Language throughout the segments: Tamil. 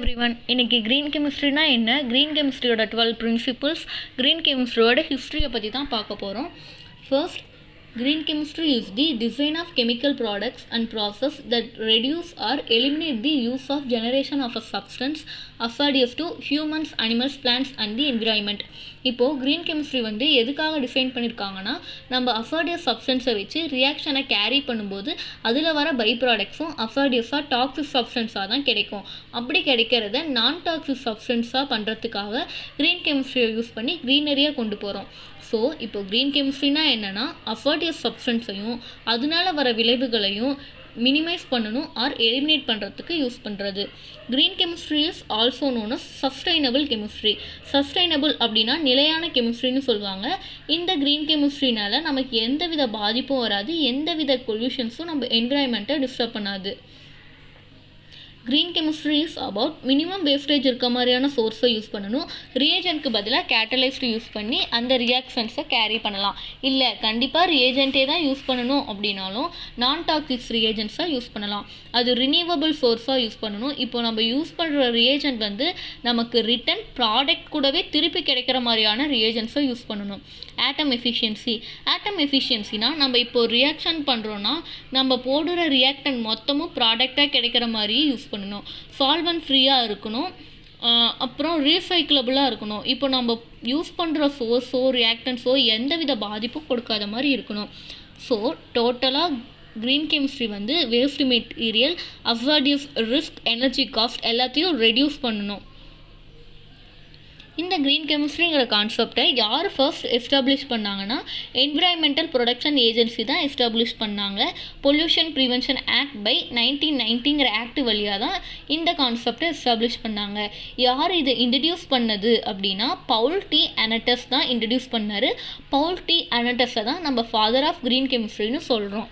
எவ்ரிவன். இன்னைக்கு க்ரீன் கெமிஸ்ட்ரினா என்ன, க்ரீன் கெமிஸ்ட்ரியோட 12 பிரின்சிபிள்ஸ், க்ரீன் கெமிஸ்ட்ரியோட ஹிஸ்ட்ரியை பற்றி தான் பார்க்க போகிறோம். First, green chemistry is the design of chemical products and process that reduce or eliminate the use of generation of a substance hazardous to humans, animals, plants and the environment. இப்போது க்ரீன் கெமிஸ்ட்ரி வந்து எதுக்காக டிஃபைன் பண்ணியிருக்காங்கன்னா, நம்ம அஃபார்டியஸ் சப்ஸ்டன்ஸை வச்சு ரியாக்ஷனை கேரி பண்ணும்போது அதில் வர பை ப்ராடக்ட்ஸும் அஃபார்டியஸாக டாக்ஸிக் சப்ஸ்டன்ஸாக தான் கிடைக்கும். அப்படி கிடைக்கிறத நான் டாக்ஸிக் சப்ஸ்டன்ஸாக பண்ணுறதுக்காக க்ரீன் கெமிஸ்ட்ரியை யூஸ் பண்ணி க்ரீனரியாக கொண்டு போகிறோம். ஸோ இப்போ க்ரீன் கெமிஸ்ட்ரினா என்னென்னா, அஃபார்டியஸ் சப்ஸ்டன்ஸையும் அதனால வர விளைவுகளையும் மினிமைஸ் பண்ணணும் ஆர் எலிமினேட் பண்ணுறதுக்கு யூஸ் பண்ணுறது. Green chemistry is also known as sustainable chemistry. Sustainable அப்படின்னா நிலையான கெமிஸ்ட்ரின்னு சொல்லுவாங்க. இந்த க்ரீன் கெமிஸ்ட்ரினால் நமக்கு எந்தவித பாதிப்பும் வராது, எந்தவித பொல்யூஷன்ஸும் நம்ம என்விரான்மெண்ட்டை டிஸ்டர்ப் பண்ணாது. Green chemistry is about minimum wastage இருக்க மாதிரியான சோர்ஸை யூஸ் பண்ணணும். ரியேஜென்ட்க்கு பதிலாக கேட்டலைஸ்டு யூஸ் பண்ணி அந்த ரியாக்ஷன்ஸை கேரி பண்ணலாம். இல்லை கண்டிப்பாக ரியேஜென்ட்டே தான் யூஸ் பண்ணணும் அப்படின்னாலும் நான் டாக்ஸிக்ஸ் ரியேஜென்ட்ஸாக யூஸ் பண்ணலாம். அது ரினியூவபிள் சோர்ஸாக யூஸ் பண்ணணும். இப்போ நம்ம யூஸ் பண்ணுற ரியேஜென்ட் வந்து நமக்கு ரிட்டன் ப்ராடக்ட் கூடவே திருப்பி கிடைக்கிற மாதிரியான ரியேஜென்ட்ஸை யூஸ் பண்ணணும். ஆட்டம் எஃபிஷியன்சி. ஆட்டம் எஃபிஷியன்சினா நம்ம இப்போ ரியாக்ஷன் பண்ணுறோன்னா நம்ம போடுற ரியாக்டன்ட் மொத்தமும் ப்ராடக்டாக கிடைக்கிற மாதிரி யூஸ் பண்ணணும். சால்வன்ட் ஃப்ரீயாக இருக்கணும், அப்புறம் ரீசைக்கிளபிளாக இருக்கணும். இப்போ நம்ம யூஸ் பண்ணுற சோர்ஸோ ரியாக்டன்ஸோ எந்தவித பாதிப்பும் கொடுக்காத மாதிரி இருக்கணும். ஸோ டோட்டலாக க்ரீன் கெமிஸ்ட்ரி வந்து waste material, hazardous risk, energy cost எல்லாத்தையும் ரெடியூஸ் பண்ணணும். இந்த க்ரீன் கெமிஸ்ட்ரிங்கிற கான்செப்டை யார் ஃபர்ஸ்ட் எஸ்டாப்ளிஷ் பண்ணாங்கன்னா, என்விரான்மெண்டல் ப்ரொடக்ஷன் ஏஜென்சி தான் எஸ்டாப்ளிஷ் பண்ணாங்க. பொல்யூஷன் ப்ரிவென்ஷன் ஆக்ட் பை 1990ங்கிற ஆக்ட் வழியாக தான் இந்த கான்செப்டை எஸ்டாப்ளிஷ் பண்ணாங்க. யார் இதை இன்ட்ரடியூஸ் பண்ணது அப்படின்னா, பவுல் டி அனட்டஸ் தான் இன்ட்ரடியூஸ் பண்ணார். பவுல் டி அனட்டஸை தான் நம்ம ஃபாதர் ஆஃப் க்ரீன் கெமிஸ்ட்ரின்னு சொல்கிறோம்.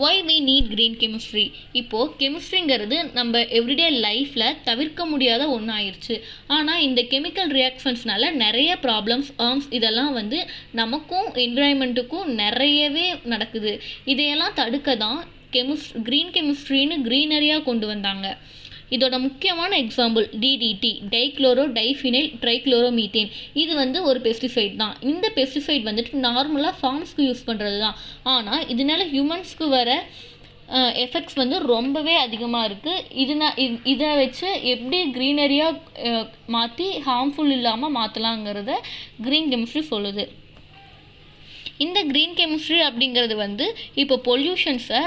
Why we need green chemistry? இப்போது கெமிஸ்ட்ரிங்கிறது நம்ம எவ்ரிடே லைஃப்பில் தவிர்க்க முடியாத ஒன்று ஆயிடுச்சு. ஆனால் இந்த கெமிக்கல் ரியாக்ஷன்ஸ்னால நிறைய ப்ராப்ளம்ஸ், ஆர்ம்ஸ் இதெல்லாம் வந்து நமக்கும் என்விரான்மெண்ட்டுக்கும் நிறையவே நடக்குது. இதையெல்லாம் தடுக்க தான் க்ரீன் கெமிஸ்ட்ரின்னு க்ரீனரியாக கொண்டு வந்தாங்க. இதோட முக்கியமான எக்ஸாம்பிள் டிடிடி, டைக்ளோரோ டைஃபினைல் ட்ரைக்ளோரோமீத்தேன். இது வந்து ஒரு பெஸ்டிசைட் தான். இந்த பெஸ்டிசைட் வந்துட்டு நார்மலாக ஃபார்ம்ஸ்க்கு யூஸ் பண்ணுறது தான். ஆனால் இதனால ஹியூமன்ஸ்க்கு வர எஃபெக்ட்ஸ் வந்து ரொம்பவே அதிகமாக இருக்குது. இதை வச்சு எப்படி க்ரீனரியாக மாற்றி ஹார்ம்ஃபுல் இல்லாமல் மாற்றலாங்கிறத க்ரீன் கெமிஸ்ட்ரி சொல்லுது. இந்த க்ரீன் கெமிஸ்ட்ரி அப்படிங்கிறது வந்து இப்போ பொல்யூஷன்ஸை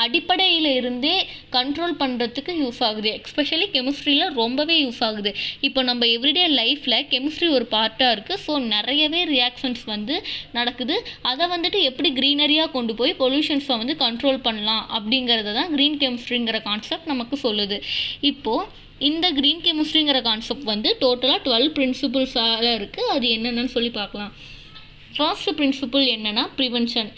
அடிப்படையில் இருந்தே கண்ட்ரோல் பண்ணுறதுக்கு யூஸ் ஆகுது. எஸ்பெஷலி கெமிஸ்ட்ரியில் ரொம்பவே யூஸ் ஆகுது. இப்போ நம்ம எவ்ரிடே லைஃப்பில் கெமிஸ்ட்ரி ஒரு பார்ட்டாக இருக்குது. ஸோ நிறையவே ரியாக்ஷன்ஸ் வந்து நடக்குது. அதை வந்துட்டு எப்படி க்ரீனரியாக கொண்டு போய் பொல்யூஷன்ஸை வந்து கண்ட்ரோல் பண்ணலாம் அப்படிங்கிறத தான் க்ரீன் கெமிஸ்ட்ரிங்கிற கான்செப்ட் நமக்கு சொல்லுது. இப்போது இந்த க்ரீன் கெமிஸ்ட்ரிங்கிற கான்செப்ட் வந்து டோட்டலாக 12 பிரின்சிபிள்ஸாக இருக்குது. அது என்னென்னு சொல்லி பார்க்கலாம். ஃபர்ஸ்ட் பிரின்சிபிள் என்னென்னா ப்ரிவென்ஷன்.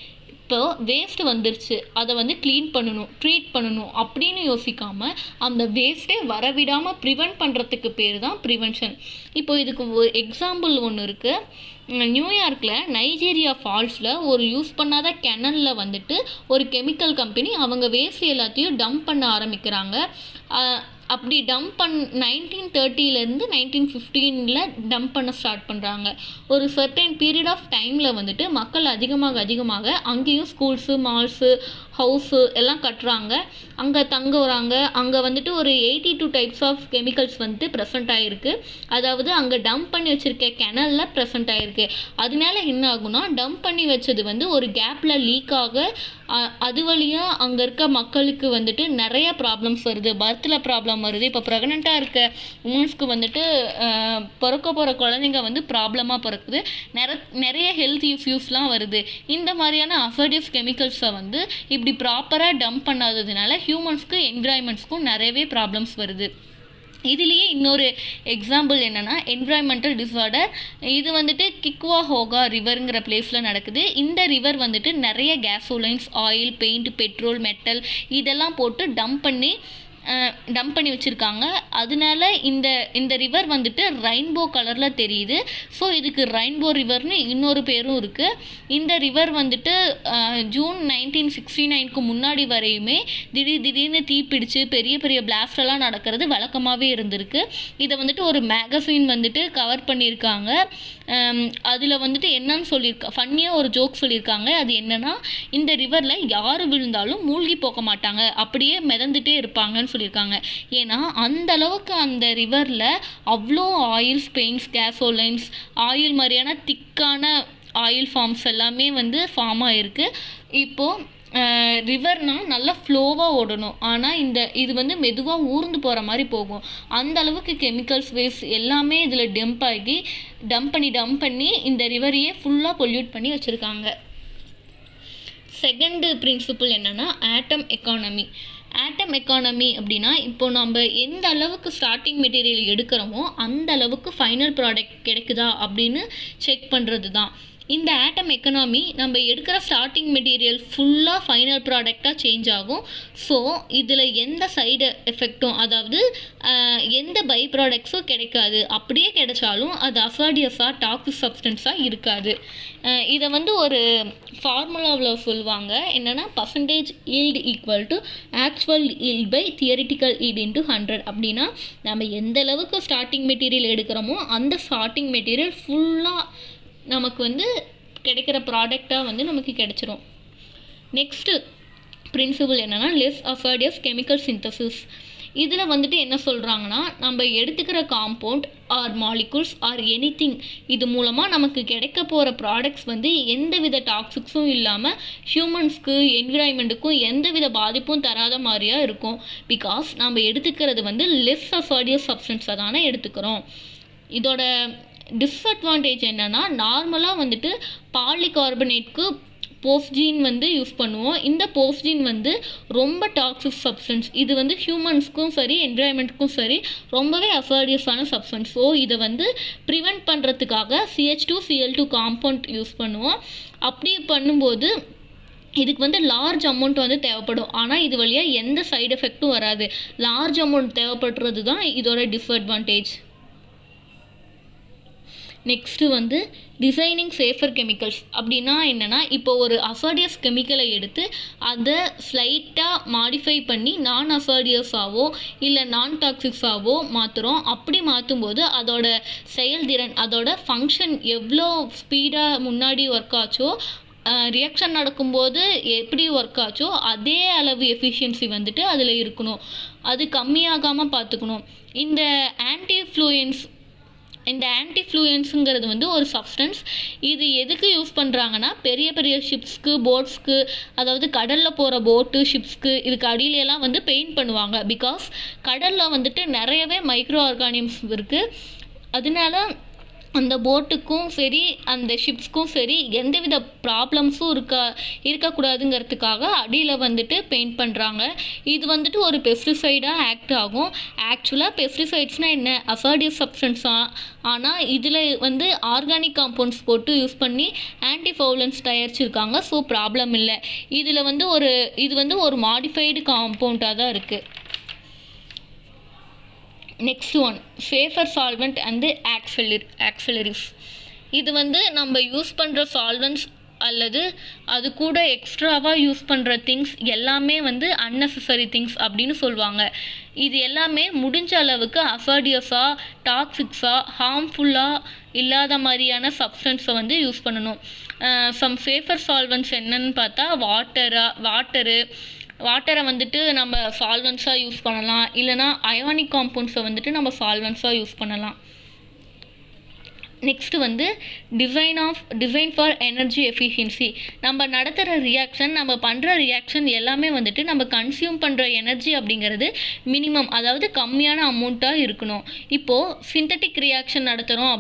இப்போ வேஸ்ட்டு வந்துருச்சு, அதை வந்து க்ளீன் பண்ணணும், ட்ரீட் பண்ணணும் அப்படின்னு யோசிக்காமல் அந்த வேஸ்ட்டே வரவிடாமல் ப்ரிவென்ட் பண்ணுறதுக்கு பேர் தான் ப்ரிவென்ஷன். இப்போ இதுக்கு ஒரு எக்ஸாம்பிள் ஒன்று இருக்குது. நியூயார்க்கில் நைஜீரியா ஃபால்ஸில் ஒரு யூஸ் பண்ணாத கெனலில் வந்துட்டு ஒரு கெமிக்கல் கம்பெனி அவங்க வேஸ்ட் எல்லாத்தையும் டம்ப் பண்ண ஆரம்பிக்கிறாங்க. அப்படி டம்ப் 1930லேருந்து 1915 டம்ப் பண்ண ஸ்டார்ட் பண்ணுறாங்க. ஒரு சர்டைன் பீரியட் ஆஃப் டைமில் வந்துட்டு மக்கள் அதிகமாக அங்கேயும் ஸ்கூல்ஸு, மால்ஸு, ஹவுஸு எல்லாம் கட்டுறாங்க, அங்கே தங்குறாங்க. அங்கே வந்துட்டு ஒரு 82 டைப்ஸ் ஆஃப் கெமிக்கல்ஸ் வந்துட்டு ப்ரெசென்ட் ஆகிருக்கு. அதாவது அங்கே டம்ப் பண்ணி வச்சுருக்க கெனலில் ப்ரெசென்ட் ஆகிருக்கு. அதனால என்ன ஆகுனா, டம்ப் பண்ணி வச்சது வந்து ஒரு கேப்பில் லீக் ஆக அது வழியாக அங்கே இருக்க மக்களுக்கு வந்துட்டு நிறைய ப்ராப்ளம்ஸ் வருது. பர்த்தில் ப்ராப்ளம் வருது. இப்போ ப்ரெக்னெண்ட்டாக இருக்க உமன்ஸ்க்கு வந்துட்டு பிறக்க போகிற குழந்தைங்க வந்து ப்ராப்ளமாக பிறக்குது. நிறைய ஹெல்த் இஷ்யூஸ்லாம் வருது. இந்த மாதிரியான அஃபார்டியஸ் கெமிக்கல்ஸை வந்து இப்படி ப்ராப்பராக டம்ப் பண்ணாததுனால ஹியூமன்ஸ்க்கு என்விரான்மெண்ட்ஸ்க்கும் நிறையவே ப்ராப்ளம்ஸ் வருது. இதுலேயே இன்னொரு எக்ஸாம்பிள் என்னென்னா என்விரான்மெண்டல் டிஸார்டர். இது வந்துட்டு கிக்வாஹோகா ரிவருங்கிற பிளேஸில் நடக்குது. இந்த ரிவர் வந்துட்டு நிறைய கேசோலைன்ஸ், ஆயில், பெயிண்ட், பெட்ரோல், மெட்டல் இதெல்லாம் போட்டு டம்ப் பண்ணி டம்ப் பண்ணி வச்சுருக்காங்க. அதனால இந்த ரிவர் வந்துட்டு ரெயின்போ கலரில் தெரியுது. ஸோ இதுக்கு ரெயின்போ ரிவர்னு இன்னொரு பேரும் இருக்குது. இந்த ரிவர் வந்துட்டு ஜூன் 1969க்கு முன்னாடி வரையுமே திடீர்னு தீப்பிடிச்சு பெரிய பெரிய பிளாஸ்டெல்லாம் நடக்கிறது வழக்கமாகவே இருந்திருக்கு. இதை வந்துட்டு ஒரு மேகசின் வந்துட்டு கவர் பண்ணியிருக்காங்க. அதில் வந்துட்டு என்னன்னு ஃபன்னியாக ஒரு ஜோக் சொல்லியிருக்காங்க. அது என்னென்னா, இந்த ரிவரில் யார் விழுந்தாலும் மூழ்கி போக மாட்டாங்க, அப்படியே மிதந்துட்டே இருப்பாங்கன்னு சொல்லியிருக்காங்க. ஏன்னா அந்த அளவுக்கு அந்த ரிவரில் அவ்வளோ ஆயில்ஸ், பெயிண்ட்ஸ், கேசோலைன்ஸ், ஆயில் மாதிரியான திக்கான ஆயில் ஃபார்ம்ஸ் எல்லாமே வந்து ஃபார்ம் ஆகிருக்கு. இப்போது ரிவர்னால் நல்லா ஃப்ளோவாக ஓடணும். ஆனால் இது வந்து மெதுவாக ஊர்ந்து போகிற மாதிரி போகும். அந்த அளவுக்கு கெமிக்கல்ஸ் வேஸ்ட் எல்லாமே இதில் டம்ப் பண்ணி இந்த ரிவரையே ஃபுல்லாக பொல்யூட் பண்ணி வச்சுருக்காங்க. செகண்டு பிரின்சிபிள் என்னென்னா ஆட்டம் எக்கானமி. ஆட்டம் எக்கானமி அப்படின்னா, இப்போது நம்ம எந்த அளவுக்கு ஸ்டார்டிங் மெட்டீரியல் எடுக்கிறோமோ அந்த அளவுக்கு ஃபைனல் ப்ராடக்ட் கிடைக்குதா அப்படின்னு செக் பண்ணுறது தான் இந்த ஆட்டம் எக்கனாமி. நம்ம எடுக்கிற ஸ்டார்டிங் மெட்டீரியல் ஃபுல்லாக ஃபைனல் ப்ராடக்டாக சேஞ்ச் ஆகும். ஸோ இதில் எந்த சைடு எஃபெக்டும், அதாவது எந்த பை ப்ராடக்ட்ஸும் கிடைக்காது. அப்படியே கிடைச்சாலும் அது அசாடியஸாக டாக்ஸிக் சப்ஸ்டன்ஸாக இருக்காது. இதை வந்து ஒரு ஃபார்முலாவில் சொல்லுவாங்க. என்னென்னா percentage yield equal to actual yield by theoretical yield into 100. அப்படின்னா நம்ம எந்த அளவுக்கு ஸ்டார்டிங் மெட்டீரியல் எடுக்கிறோமோ அந்த ஸ்டார்டிங் மெட்டீரியல் ஃபுல்லாக நமக்கு வந்து கிடைக்கிற ப்ராடக்டாக வந்து நமக்கு கிடைச்சிரும். நெக்ஸ்ட்டு பிரின்சிபிள் என்னென்னா லெஸ் அசாடியஸ் கெமிக்கல் சிந்தசிஸ். இதில் வந்துட்டு என்ன சொல்கிறாங்கன்னா, நம்ம எடுத்துக்கிற compound or molecules or anything, இது மூலமாக நமக்கு கிடைக்க போகிற ப்ராடக்ட்ஸ் வந்து எந்தவித டாக்ஸிக்ஸும் இல்லாமல் ஹியூமன்ஸ்க்கு, என்விரான்மெண்ட்டுக்கும் எந்தவித பாதிப்பும் தராத மாதிரியாக இருக்கும். பிகாஸ் நம்ம எடுத்துக்கிறது வந்து லெஸ் அசாடியஸ் சப்ஸ்டன்ஸை தானே எடுத்துக்கிறோம். இதோட டிஸ்அட்வான்டேஜ் என்னென்னா, நார்மலாக வந்துட்டு பாலிகார்பனேட்க்கு போஸ்ஜீன் வந்து யூஸ் பண்ணுவோம். இந்த போஸ்ஜீன் வந்து ரொம்ப டாக்ஸிக் சப்ஸ்டன்ஸ். இது வந்து ஹியூமன்ஸ்க்கும் சரி என்விரான்மெண்ட்டுக்கும் சரி ரொம்பவே அசாடியஸான சப்ஸ்டன்ஸ். ஸோ இதை வந்து ப்ரிவெண்ட் பண்ணுறதுக்காக CH2Cl2 காம்பவுண்ட் யூஸ் பண்ணுவோம். அப்படி பண்ணும்போது இதுக்கு வந்து லார்ஜ் அமௌண்ட் வந்து தேவைப்படும். ஆனால் இது வழியாக எந்த சைடு எஃபெக்ட்டும் வராது. லார்ஜ் அமௌண்ட் தேவைப்படுறது தான் இதோட டிஸ்அட்வான்டேஜ். நெக்ஸ்ட்டு வந்து டிசைனிங் சேஃபர் கெமிக்கல்ஸ். அப்படின்னா என்னென்னா, இப்போ ஒரு அசாடியஸ் கெமிக்கலை எடுத்து அதை ஸ்லைட்டாக மாடிஃபை பண்ணி நான் அசாடியஸாவோ இல்லை நான் டாக்ஸிக்ஸாவோ மாற்றுறோம். அப்படி மாற்றும்போது அதோட செயல்திறன், அதோட ஃபங்க்ஷன் எவ்வளோ ஸ்பீடாக முன்னாடி ஒர்க் ஆச்சோ, ரியாக்ஷன் நடக்கும்போது எப்படி ஒர்க் ஆச்சோ அதே அளவு எஃபிஷியன்சி வந்துட்டு அதில் இருக்கணும். அது கம்மியாகாமல் பார்த்துக்கணும். இந்த ஆன்டிஃப்ளூயன்ஸுங்கிறது வந்து ஒரு சப்ஸ்டன்ஸ். இது எதுக்கு யூஸ் பண்ணுறாங்கன்னா, பெரிய பெரிய ஷிப்ஸ்க்கு, போட்ஸ்க்கு, அதாவது கடலில் போகிற போட்டு, ஷிப்ஸ்க்கு, இதுக்கு அடியிலெல்லாம் வந்து பெயிண்ட் பண்ணுவாங்க. பிகாஸ் கடலில் வந்துட்டு நிறையவே மைக்ரோ ஆர்கானிசம்ஸ் இருக்குது. அதனால அந்த போட்டுக்கும் சரி அந்த ஷிப்ஸ்க்கும் சரி எந்தவித ப்ராப்ளம்ஸும் இருக்கக்கூடாதுங்கிறதுக்காக அடியில் வந்துட்டு பெயிண்ட் பண்ணுறாங்க. இது வந்துட்டு ஒரு பெஸ்டிசைடாக ஆக்ட் ஆகும். ஆக்சுவலாக பெஸ்டிசைட்ஸ்னால் என்ன, அசாடியஸ் சப்ஸ்டன்ஸாக. ஆனால் இதில் வந்து ஆர்கானிக் காம்பவுண்ட்ஸ் போட்டு யூஸ் பண்ணி ஆன்டிஃபவுலன்ஸ் தயாரிச்சிருக்காங்க. ஸோ ப்ராப்ளம் இல்லை. இது வந்து ஒரு மாடிஃபைடு காம்பவுண்டாக தான் இருக்குது. Next one safer solvent and ஆக்சிலரிஸ். இது வந்து நம்ம யூஸ் பண்ணுற சால்வெண்ட்ஸ் அல்லது அது கூட எக்ஸ்ட்ராவாக யூஸ் பண்ணுற திங்ஸ் எல்லாமே வந்து அன்னெசசரி திங்ஸ் அப்படின்னு சொல்லுவாங்க. இது எல்லாமே முடிஞ்ச அளவுக்கு அசாடியஸாக, டாக்ஸிக்ஸாக, ஹார்ம்ஃபுல்லாக இல்லாத மாதிரியான சப்ஸ்டன்ஸை வந்து யூஸ் பண்ணணும். சம் சேஃபர் சால்வெண்ட்ஸ் என்னன்னு பார்த்தா வாட்டரை வந்துட்டு நம்ம சால்வெண்ட்ஸாக யூஸ் பண்ணலாம். இல்லைனா அயானிக் காம்பவுண்ட்ஸை வந்துட்டு நம்ம சால்வெண்ட்ஸாக யூஸ் பண்ணலாம். நெக்ஸ்ட்டு வந்து டிசைன் ஃபார் எனர்ஜி எஃபிஷியன்சி. நம்ம நடத்துகிற ரியாக்ஷன், நம்ம பண்ணுற ரியாக்ஷன் எல்லாமே வந்துட்டு நம்ம கன்சியூம் பண்ணுற எனர்ஜி அப்படிங்கிறது மினிமம், அதாவது கம்மியான அமௌண்ட்டாக இருக்கணும். இப்போது சிந்தட்டிக் ரியாக்ஷன் நடத்துகிறோம்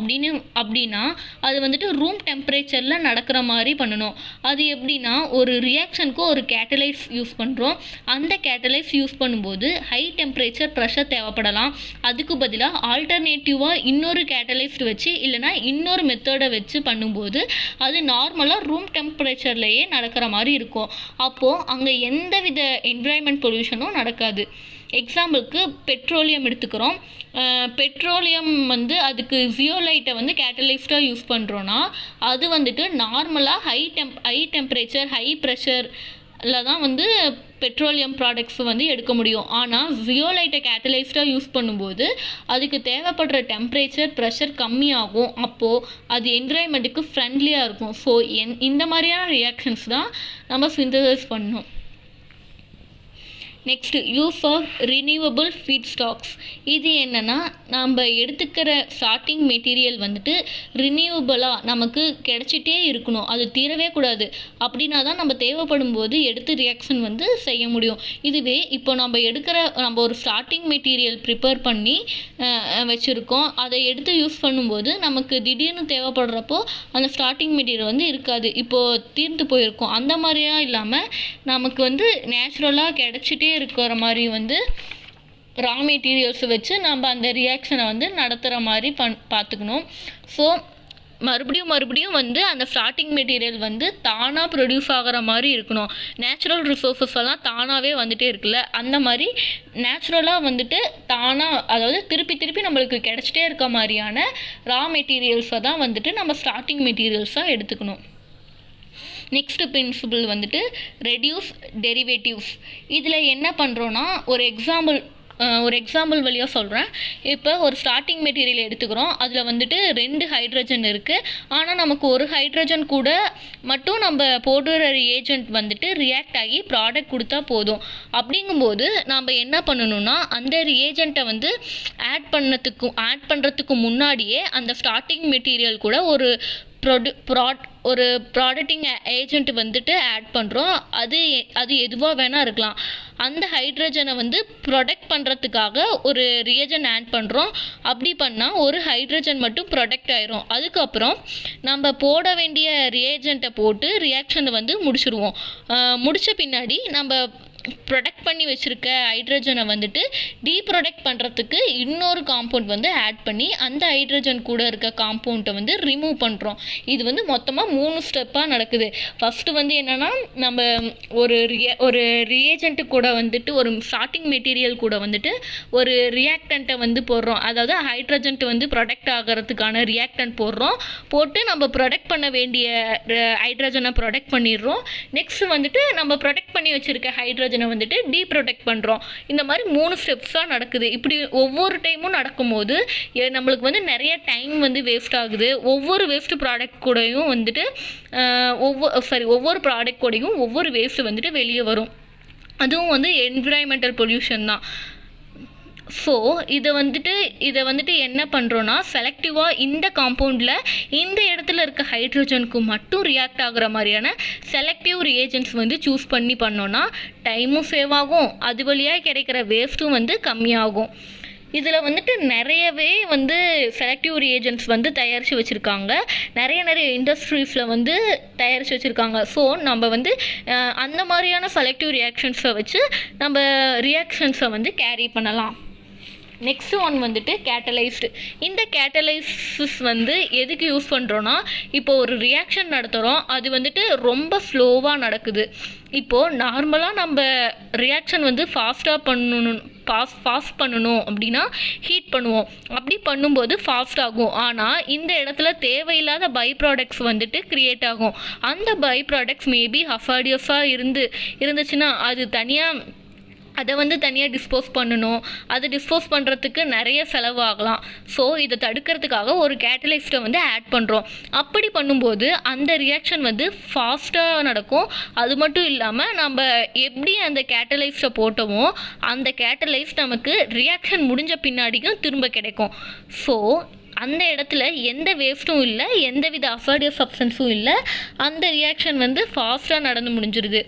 அப்படின்னா அது வந்துட்டு ரூம் டெம்பரேச்சரில் நடக்கிற மாதிரி பண்ணணும். அது எப்படின்னா, ஒரு ரியாக்ஷனுக்கு ஒரு கேட்டலைஸ் யூஸ் பண்ணுறோம். அந்த கேட்டலைஸ் யூஸ் பண்ணும்போது ஹை டெம்பரேச்சர் ப்ரெஷர் தேவைப்படலாம். அதுக்கு பதிலாக ஆல்டர்னேட்டிவாக இன்னொரு கேட்டலைஸ்ட் வச்சு இல்லைனா இன்னொரு மெத்தடை வச்சு பண்ணும்போது அது நார்மலாக ரூம் டெம்பரேச்சர்லேயே நடக்கிற மாதிரி இருக்கும். அப்போது அங்கே எந்தவித என்விரான்மெண்ட் பொல்யூஷனும் நடக்காது. எக்ஸாம்பிளுக்கு பெட்ரோலியம் எடுத்துக்கிறோம். பெட்ரோலியம் வந்து அதுக்கு ஜியோலைட்டை வந்து கேட்டலைஸ்டாக யூஸ் பண்ணுறோன்னா அது வந்துட்டு நார்மலாக ஹை டெம்பரேச்சர் ஹை ப்ரெஷரில் தான் வந்து பெட்ரோலியம் ப்ராடக்ட்ஸ் வந்து எடுக்க முடியும். ஆனால் ஜியோலைட்டை கேட்டலைஸ்டாக யூஸ் பண்ணும்போது அதுக்கு தேவைப்படுற டெம்பரேச்சர் ப்ரெஷர் கம்மியாகும். அப்போது அது என்விரான்மெண்ட்டுக்கு ஃப்ரெண்ட்லியாக இருக்கும். ஸோ இந்த மாதிரியான ரியாக்ஷன்ஸ் தான் நம்ம சிந்தசைஸ் பண்ணணும். Next use of renewable feedstocks. இது என்னென்னா நம்ம எடுத்துக்கிற ஸ்டார்டிங் மெட்டீரியல் வந்துட்டு ரினியூவபிளாக நமக்கு கிடச்சிட்டே இருக்கணும், அது தீரவே கூடாது. அப்படின்னா தான் நம்ம தேவைப்படும் போது எடுத்து ரியாக்ஷன் வந்து செய்ய முடியும். இதுவே இப்போ நம்ம ஒரு ஸ்டார்டிங் மெட்டீரியல் ப்ரிப்பேர் பண்ணி வச்சுருக்கோம், அதை எடுத்து யூஸ் பண்ணும்போது நமக்கு திடீர்னு தேவைப்படுறப்போ அந்த ஸ்டார்டிங் மெட்டீரியல் வந்து இருக்காது, இப்போது தீர்ந்து போயிருக்கும். அந்த மாதிரியாக இல்லாமல் நமக்கு வந்து நேச்சுரலாக கிடச்சிட்டே இருக்கிற மாதிரி வந்து ரா மெட்டீரியல்ஸை வச்சு நம்ம அந்த ரியாக்ஷனை வந்து நடத்துகிற மாதிரி பார்த்துக்கணும். ஸோ மறுபடியும் வந்து அந்த ஸ்டார்டிங் மெட்டீரியல் வந்து தானாக ப்ரொடியூஸ் ஆகிற மாதிரி இருக்கணும். நேச்சுரல் ரிசோர்ஸஸ் எல்லாம் தானாகவே வந்துட்டே இருக்குல்ல, அந்த மாதிரி நேச்சுரலாக வந்துட்டு தானாக, அதாவது திருப்பி நம்மளுக்கு கிடச்சிட்டே இருக்க மாதிரியான ரா மெட்டீரியல்ஸை தான் வந்துட்டு நம்ம ஸ்டார்டிங் மெட்டீரியல்ஸாக எடுத்துக்கணும். நெக்ஸ்ட் பிரின்சிபிள் வந்துட்டு ரெடியூஸ் டெரிவேட்டிவ்ஸ். இதில் என்ன பண்ணுறோன்னா ஒரு எக்ஸாம்பிள் வழியாக சொல்கிறேன். இப்போ ஒரு ஸ்டார்டிங் மெட்டீரியல் எடுத்துக்கிறோம், அதில் வந்துட்டு 2 ஹைட்ரஜன் இருக்குது. ஆனால் நமக்கு ஒரு ஹைட்ரஜன் கூட மட்டும் நம்ம போடுற ரியேஜென்ட் வந்துட்டு ரியாக்ட் ஆகி ப்ராடக்ட் கொடுத்தா போதும். அப்படிங்கும்போது நம்ம என்ன பண்ணணும்னா அந்த ரியேஜென்ட்டை வந்து ஆட் பண்ணுறதுக்கு முன்னாடியே அந்த ஸ்டார்டிங் மெட்டீரியல் கூட ஒரு ப்ராடக்டிங் ஏஜென்ட் வந்துட்டு ஆட் பண்ணுறோம். அது எதுவாக வேணால் இருக்கலாம். அந்த ஹைட்ரஜனை வந்து ப்ரொடக்ட் பண்ணுறதுக்காக ஒரு ரியேஜன் ஆட் பண்ணுறோம். அப்படி பண்ணால் ஒரு ஹைட்ரஜன் மட்டும் ப்ரொடக்ட் ஆயிரும். அதுக்கப்புறம் நம்ம போட வேண்டிய ரியேஜென்ட்டை போட்டு ரியாக்ஷனை வந்து முடிச்சிடுவோம். முடித்த பின்னாடி நம்ம ப்ரொடக்ட் பண்ணி வச்சுருக்க ஹைட்ரஜனை வந்துட்டு டீப்ரொடக்ட் பண்ணுறதுக்கு இன்னொரு காம்பவுண்ட் வந்து ஆட் பண்ணி அந்த ஹைட்ரஜன் கூட இருக்க காம்பவுண்ட்டை வந்து ரிமூவ் பண்ணுறோம். இது வந்து மொத்தமாக 3 ஸ்டெப்பாக நடக்குது. ஃபஸ்ட்டு வந்து என்னென்னா நம்ம ஒரு ரியேஜென்ட்டு கூட வந்துட்டு ஒரு ஸ்டார்டிங் மெட்டீரியல் கூட வந்துட்டு ஒரு ரியாக்டண்ட்டை வந்து போடுறோம். அதாவது ஹைட்ரஜன்ட்டு வந்து ப்ரொடக்ட் ஆகிறதுக்கான ரியாக்டன்ட் போட்டு நம்ம ப்ரொடக்ட் பண்ண வேண்டிய ஹைட்ரஜனை ப்ரொடக்ட் பண்ணிடுறோம். நெக்ஸ்ட் வந்துட்டு நம்ம ப்ரொடக்ட் பண்ணி வச்சுருக்க ஹைட்ரஜனை வந்துட்டு டீப்ரொடக்ட் பண்ணுறோம். இந்த மாதிரி 3 ஸ்டெப்ஸாக நடக்குது. இப்படி ஒவ்வொரு டைமும் நடக்கும்போது நம்மளுக்கு வந்து நிறைய டைம் வந்து வேஸ்ட் ஆகுது. ஒவ்வொரு வேஸ்ட் ப்ராடக்ட் கூடயும் வந்துட்டு ஒவ்வொரு ப்ராடக்ட் கூடயும் ஒவ்வொரு வேஸ்ட் வந்துட்டு வெளியே வரும். அதுவும் வந்து என்விரான்மெண்டல் பொல்யூஷன் தான். ஸோ இதை வந்துட்டு என்ன பண்ணுறோன்னா செலக்டிவாக இந்த காம்பவுண்டில் இந்த இடத்துல இருக்க ஹைட்ரஜனுக்கு மட்டும் ரியாக்ட் ஆகிற மாதிரியான செலக்டிவ் ரியேஜென்ட்ஸ் வந்து சூஸ் பண்ணோன்னா டைமும் சேவ் ஆகும், அது வழியாக கிடைக்கிற வேஸ்ட்டும் வந்து கம்மியாகும். இதில் வந்துட்டு நிறையவே வந்து செலக்டிவ் ரியேஜென்ட்ஸ் வந்து தயாரித்து வச்சுருக்காங்க. நிறைய இண்டஸ்ட்ரீஸில் வந்து தயாரித்து வச்சுருக்காங்க. ஸோ நம்ம வந்து அந்த மாதிரியான செலக்டிவ் ரியாக்ஷன்ஸை வச்சு நம்ம ரியாக்ஷன்ஸை வந்து கேரி பண்ணலாம். நெக்ஸ்ட் ஒன் வந்துட்டு கேட்டலைஸ்டு. இந்த கேட்டலைசிஸ் வந்து எதுக்கு யூஸ் பண்ணுறோன்னா இப்போ ஒரு ரியாக்ஷன் நடத்துகிறோம், அது வந்துட்டு ரொம்ப ஸ்லோவாக நடக்குது. இப்போது நார்மலாக நம்ம ரியாக்ஷன் வந்து ஃபாஸ்ட் பண்ணணும் அப்படின்னா ஹீட் பண்ணுவோம். அப்படி பண்ணும்போது ஃபாஸ்ட் ஆகும். ஆனால் இந்த இடத்துல தேவையில்லாத பை ப்ராடக்ட்ஸ் வந்துட்டு க்ரியேட் ஆகும். அந்த பை ப்ராடக்ட்ஸ் மேபி ஹசார்டியஸாக இருந்துச்சுன்னா அதை வந்து தனியாக டிஸ்போஸ் பண்ணணும். அதை டிஸ்போஸ் பண்ணுறதுக்கு நிறைய செலவாகலாம். ஸோ இதை தடுக்கிறதுக்காக ஒரு கேட்டலைஸ்ட்டை வந்து ஆட் பண்ணுறோம். அப்படி பண்ணும்போது அந்த ரியாக்ஷன் வந்து ஃபாஸ்ட்டாக நடக்கும். அது மட்டும் இல்லாமல் நம்ம எப்படி அந்த கேட்டலைஸ்ட்டை போட்டோமோ அந்த கேட்டலைஸ்ட் நமக்கு ரியாக்ஷன் முடிஞ்ச பின்னாடியும் திரும்ப கிடைக்கும். ஸோ அந்த இடத்துல எந்த வேஸ்ட்டும் இல்லை, எந்தவித அசார்டியஸ் சப்ஸ்டன்ஸும் இல்லை. அந்த ரியாக்ஷன் வந்து ஃபாஸ்ட்டாக நடந்து முடிஞ்சிருது.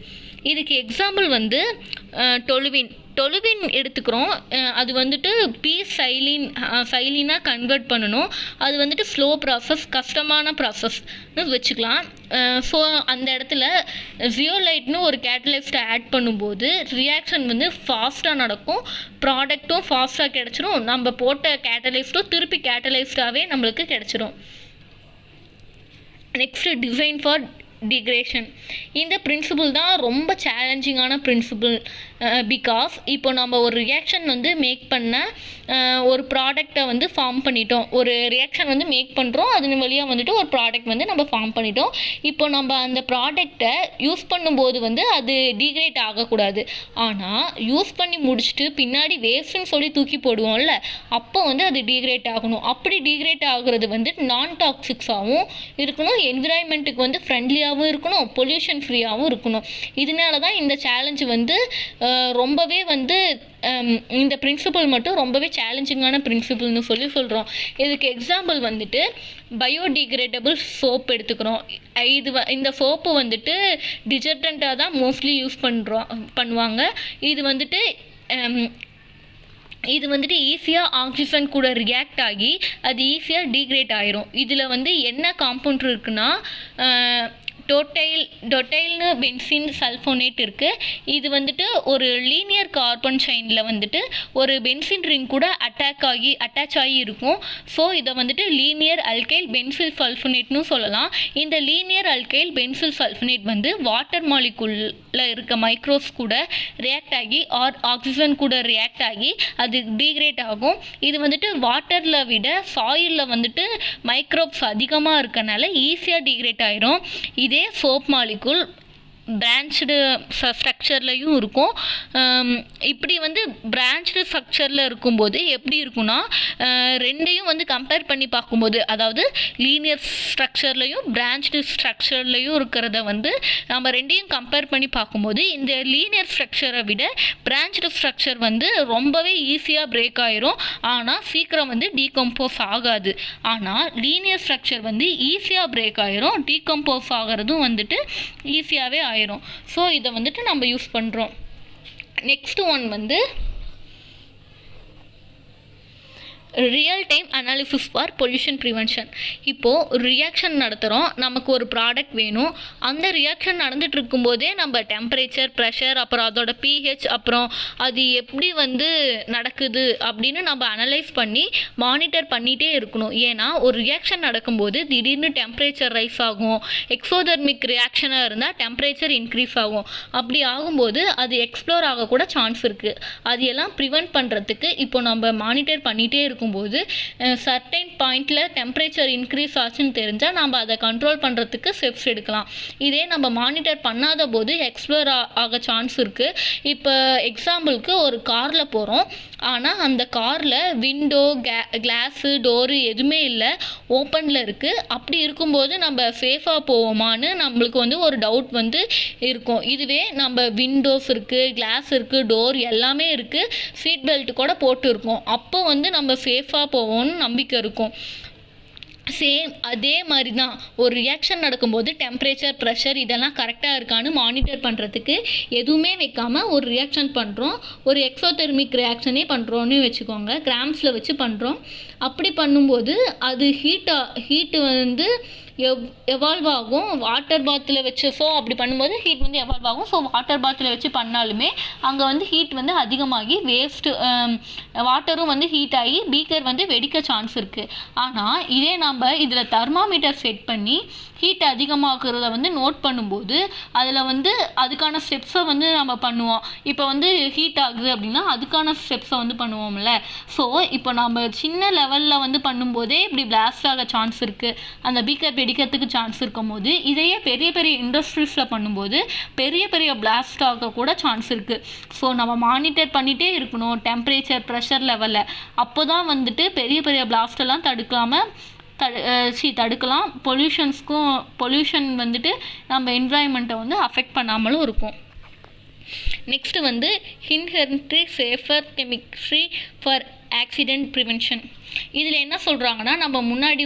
இதுக்கு எக்ஸாம்பிள் வந்து டொலுவின் எடுத்துக்கிறோம். அது வந்துட்டு சைலீனாக கன்வெர்ட் பண்ணணும். அது வந்துட்டு ஸ்லோ ப்ராசஸ், கஷ்டமான ப்ராசஸ்னு வச்சுக்கலாம். ஸோ அந்த இடத்துல ஜியோலைட்னு ஒரு கேட்டலைஸ்ட்டை ஆட் பண்ணும்போது ரியாக்ஷன் வந்து ஃபாஸ்ட்டாக நடக்கும், ப்ராடக்ட்டும் ஃபாஸ்ட்டாக கிடச்சிரும், நம்ம போட்ட கேட்டலைஸ்ட்டும் திருப்பி கேட்டலைஸ்டாகவே நம்மளுக்கு கிடச்சிரும். Next design for degradation. இந்த பிரின்சிபிள் தான் ரொம்ப சேலஞ்சிங்கான பிரின்சிபிள். பிகாஸ் இப்போ நம்ம ஒரு ரியாக்ஷன் வந்து மேக் பண்ண ஒரு ப்ராடக்டை வந்து ஃபார்ம் பண்ணிட்டோம். ஒரு ரியாக்ஷன் வந்து மேக் பண்ணுறோம், அது வழியாக வந்துட்டு ஒரு ப்ராடக்ட் வந்து நம்ம ஃபார்ம் பண்ணிட்டோம். இப்போ நம்ம அந்த ப்ராடக்டை யூஸ் பண்ணும்போது வந்து அது டீக்ரேட் ஆகக்கூடாது. ஆனால் யூஸ் பண்ணி முடிச்சுட்டு பின்னாடி வேஸ்ட்டுன்னு சொல்லி தூக்கி போடுவோம்ல, அப்போ வந்து அது டீக்ரேட் ஆகணும். அப்படி டீக்ரேட் ஆகுறது வந்து நான் டாக்ஸிக்ஸாகவும் இருக்கணும், என்விரான்மெண்ட்டுக்கு வந்து ஃப்ரெண்ட்லியாகவும் இருக்கணும், பொல்யூஷன் ஃப்ரீயாகவும் இருக்கணும். இதனால தான் இந்த சேலஞ்சு வந்து ரொம்பவே வந்து இந்த பிரின்சிபல் மட்டும் ரொம்பவே சேலஞ்சிங்கான பிரின்சிபல்னு சொல்கிறோம். இதுக்கு எக்ஸாம்பிள் வந்துட்டு பயோடிகிரேடபிள் சோப் எடுத்துக்கிறோம். இந்த சோப்பு வந்துட்டு டிட்டர்ஜெண்ட்டாக தான் மோஸ்ட்லி யூஸ் பண்ணுவாங்க. இது வந்துட்டு ஈஸியாக ஆக்சிஜன் கூட ரியாக்ட் ஆகி அது ஈஸியாக டீக்ரேட் ஆயிரும். இதில் வந்து என்ன காம்பவுண்ட் இருக்குன்னா டொட்டைல்னு பென்சின் சல்ஃபோனேட் இருக்குது. இது வந்துட்டு ஒரு லீனியர் கார்பன் செயினில் வந்துட்டு ஒரு பென்சின் ரிங் கூட அட்டாச் ஆகி இருக்கும். ஸோ இதை வந்துட்டு லீனியர் அல்கைல் பென்சில் சல்ஃபோனேட்னு சொல்லலாம். இந்த லீனியர் அல்கைல் பென்சில் சல்ஃபோனேட் வந்து வாட்டர் மாலிகுலில் இருக்க மைக்ரோஸ் கூட ரியாக்ட் ஆகி ஆக்சிஜன் கூட ரியாக்ட் ஆகி அது டீக்ரேட் ஆகும். இது வந்துட்டு வாட்டரில் விட சாயிலில் வந்துட்டு மைக்ரோப்ஸ் அதிகமாக இருக்கனால ஈஸியாக டீக்ரேட் ஆயிரும். இதே சோப் மாலிகுல் பிரான்ச்டு ஸ்ட்ரக்சர்லையும் இருக்கும். இப்படி வந்து பிரான்ச்டு ஸ்ட்ரக்சரில் இருக்கும்போது எப்படி இருக்குன்னா, ரெண்டையும் வந்து கம்பேர் பண்ணி பார்க்கும்போது, அதாவது லீனியர் ஸ்ட்ரக்சர்லையும் பிரான்ச்டு ஸ்ட்ரக்சர்லையும் இருக்கிறத வந்து நம்ம ரெண்டையும் கம்பேர் பண்ணி பார்க்கும்போது இந்த லீனியர் ஸ்ட்ரக்சரை விட பிரான்ச்டு ஸ்ட்ரக்சர் வந்து ரொம்பவே ஈஸியாக பிரேக் ஆயிரும். ஆனால் சீக்கிரம் வந்து டீகம்போஸ் ஆகாது. ஆனால் லீனியர் ஸ்ட்ரக்சர் வந்து ஈஸியாக பிரேக் ஆயிரும், டீகம்போஸ் ஆகிறதும் வந்துட்டு ஈஸியாகவே ஆயிரும். ஸோ இதை வந்துட்டு நம்ம யூஸ் பண்ணுறோம். நெக்ஸ்ட் ஒன் வந்து real time analysis for pollution prevention. இப்போது ரியாக்ஷன் நடத்துகிறோம், நமக்கு ஒரு ப்ராடக்ட் வேணும். அந்த ரியாக்ஷன் நடந்துட்டு இருக்கும்போதே நம்ம டெம்பரேச்சர், ப்ரெஷர், அப்புறம் அதோட pH, அப்புறம் அது எப்படி வந்து நடக்குது அப்படின்னு நம்ம அனலைஸ் பண்ணி மானிட்டர் பண்ணிகிட்டே இருக்கணும். ஏன்னா ஒரு ரியாக்ஷன் நடக்கும்போது திடீர்னு டெம்பரேச்சர் ரைஸ் ஆகும். எக்ஸோதெர்மிக் ரியாக்ஷனாக இருந்தால் டெம்பரேச்சர் இன்க்ரீஸ் ஆகும். அப்படி ஆகும்போது அது எக்ஸ்ப்ளோர் ஆகக்கூட சான்ஸ் இருக்குது. அது எல்லாம் ப்ரிவென்ட் பண்ணுறதுக்கு இப்போ நம்ம மானிட்டர் பண்ணிகிட்டே இருக்கும்போது சர்டைன் பாயிண்டில் டெம்பரேச்சர் இன்க்ரீஸ் ஆச்சுன்னு தெரிஞ்சால் நம்ம அதை கண்ட்ரோல் பண்ணுறதுக்கு ஸ்டெப்ஸ் எடுக்கலாம். இதே நம்ம மானிட்டர் பண்ணாத போது எக்ஸ்ப்ளோர் ஆக சான்ஸ் இருக்குது. இப்போ எக்ஸாம்பிளுக்கு ஒரு காரில் போகிறோம், ஆனால் அந்த காரில் விண்டோ, கிளாஸு, டோரு எதுவுமே இல்லை, ஓப்பனில் இருக்குது. அப்படி இருக்கும்போது நம்ம சேஃபாக போவோமான்னு நம்மளுக்கு வந்து ஒரு டவுட் வந்து இருக்கும். இதுவே நம்ம விண்டோஸ் இருக்குது, கிளாஸ் இருக்குது, டோர் எல்லாமே இருக்குது, சீட் பெல்ட் கூட போட்டு இருக்கோம், அப்போ வந்து நம்ம சேஃபாக போவோம்னு நம்பிக்கை இருக்கும். சேம் அதே மாதிரி தான் ஒரு ரியாக்ஷன் நடக்கும்போது டெம்பரேச்சர், ப்ரெஷர் இதெல்லாம் கரெக்டாக இருக்கான்னு மானிட்டர் பண்ணுறதுக்கு எதுவுமே வைக்காமல் ஒரு ரியாக்ஷன் பண்ணுறோம். ஒரு எக்ஸோதெர்மிக் ரியாக்ஷனே பண்ணுறோன்னு வச்சுக்கோங்க, கிராம்ஸில் வச்சு பண்ணுறோம். அப்படி பண்ணும்போது அது ஹீட்டு வந்து எவால்வ் ஆகும். வாட்டர் பாத்தில் வச்சு, ஸோ அப்படி பண்ணும்போது ஹீட் வந்து எவால்வ் ஆகும். ஸோ வாட்டர் பாத்தில் வச்சு பண்ணாலுமே அங்கே வந்து ஹீட் வந்து அதிகமாகி வாட்டரும் வந்து ஹீட் ஆகி பீக்கர் வந்து வெடிக்க சான்ஸ் இருக்குது. ஆனால் இதே நம்ம இதில் தெர்மாமீட்டர் செட் பண்ணி ஹீட் அதிகமாகிறத வந்து நோட் பண்ணும்போது அதில் வந்து அதுக்கான ஸ்டெப்ஸை வந்து நம்ம பண்ணுவோம். இப்போ வந்து ஹீட் ஆகுது அப்படின்னா அதுக்கான ஸ்டெப்ஸை வந்து பண்ணுவோம்ல. ஸோ இப்போ நம்ம சின்ன லெவலில் வந்து பண்ணும்போதே இப்படி பிளாஸ்ட் ஆக சான்ஸ் இருக்குது, அந்த பீக்கர் வெடிக்கிறதுக்கு சான்ஸ் இருக்கும் போது, இதையே பெரிய பெரிய இண்டஸ்ட்ரீஸில் பண்ணும்போது பெரிய பெரிய பிளாஸ்ட் ஆக கூட சான்ஸ் இருக்குது. ஸோ நம்ம மானிட்டர் பண்ணிகிட்டே இருக்கணும் டெம்பரேச்சர், ப்ரெஷர் லெவலில். அப்போ தான் வந்துட்டு பெரிய பெரிய பிளாஸ்டெல்லாம் தடுக்கலாம். பொல்யூஷன் வந்துட்டு நம்ம என்விரான்மெண்ட்டை வந்து அஃபெக்ட் பண்ணாமலும் இருக்கும். நெக்ஸ்ட் வந்து inherently safer chemistry for accident prevention. இதில் என்ன சொல்கிறாங்கன்னா, நம்ம முன்னாடி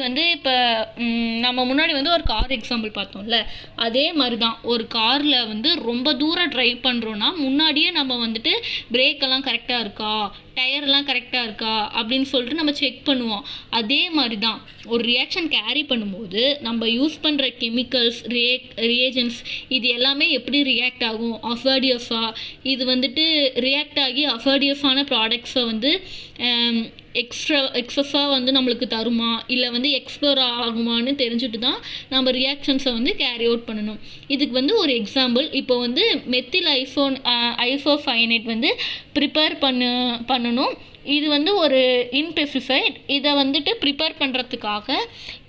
வந்து ஒரு கார் எக்ஸாம்பிள் பார்த்தோம்ல, அதே மாதிரி தான் ஒரு காரில் வந்து ரொம்ப தூரம் ட்ரைவ் பண்ணுறோன்னா முன்னாடியே நம்ம வந்துட்டு பிரேக்கெல்லாம் கரெக்டாக இருக்கா, டயர்லாம் கரெக்டாக இருக்கா அப்படின்னு சொல்லிட்டு நம்ம செக் பண்ணுவோம். அதே மாதிரி தான் ஒரு ரியாக்ஷன் கேரி பண்ணும்போது நம்ம யூஸ் பண்ணுற கெமிக்கல்ஸ், ரியேஜன்ஸ் இது எல்லாமே எப்படி ரியாக்ட் ஆகும், அஃபர்டியஸாக இது வந்துட்டு ரியாக்ட் ஆகி அஃபர்டியஸான ப்ராடக்ட்ஸை வந்து எக்ஸஸாக வந்து நம்மளுக்கு தருமா இல்லை வந்து எக்ஸ்ப்ளோர் ஆகுமான்னு தெரிஞ்சுட்டு தான் நம்ம ரியாக்ஷன்ஸை வந்து கேரி அவுட் பண்ணணும். இதுக்கு வந்து ஒரு எக்ஸாம்பிள், இப்போ வந்து மெத்தில் ஐசோசயனேட் வந்து ப்ரிப்பேர் பண்ணணும். இது வந்து ஒரு இன்பெஸ்டிசைட். இதை வந்துட்டு ப்ரிப்பேர் பண்ணுறதுக்காக